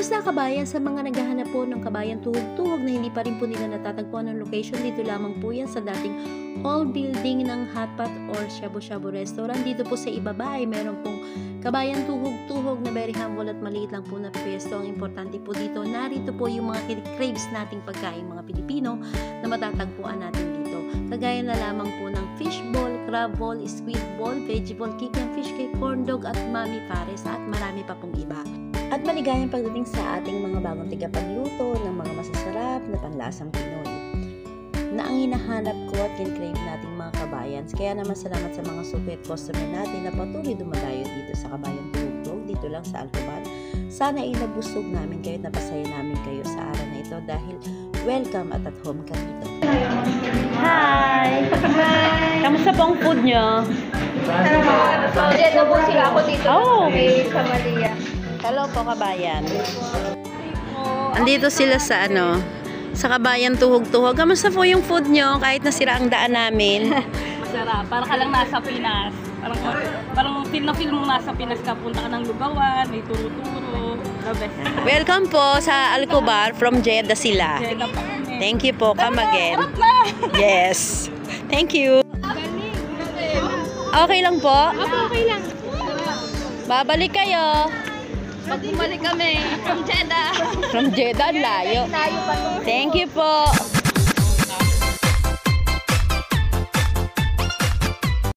Kamusta kabayan? Sa mga naghahanap po ng kabayan tuhog-tuhog na hindi pa rin po nila natatagpuan ng location, dito lamang po yan sa dating hall building ng Hotpot or Shabu-Shabu Restaurant. Dito po sa ibaba ay meron pong kabayan tuhog-tuhog na very humble at maliit lang po na pwesto. Ang importante po dito, narito po yung mga craves nating pagkain mga Pilipino na matatagpuan natin dito. Kagaya na lamang po ng fishball, crab ball, squid ball, vegetable cake, fish cake, corn dog at mami pares at marami pa pong iba. At maligayang pagdating sa ating mga bagong tigapagluto ng mga masasarap na panlasang Pinoy na ang hinahanap ko at crave nating mga kabayans. Kaya naman salamat sa mga super customer natin na patuloy dumadayo dito sa Kabayan Tuhog-Tuhog, dito lang sa Alcoban. Sana ay nabusog namin kayo, napasaya namin kayo sa araw na ito dahil welcome at home ka dito. Hi! Hi! Kamusta pong food nyo? So, nabusin ako dito sa Malia. Hello po kabayan. Andito sila sa sa Kabayan Tuhog-Tuhog. Kamusta po yung food nyo kahit nasira ang daan namin? Masarap. Para ka lang nasa Pinas. Parang feel na feel mo nasa Pinas ka. Punta ka ng lugawan, may turo-turo. The best. Welcome po sa Alcobar from Jeddah sila. Thank you po. Come again. Yes. Thank you. Okay lang po? Okay lang. Babalik kayo. Pag bumalik kami from Jeddah. From Jeddah, layo. Layo pa. Thank you po.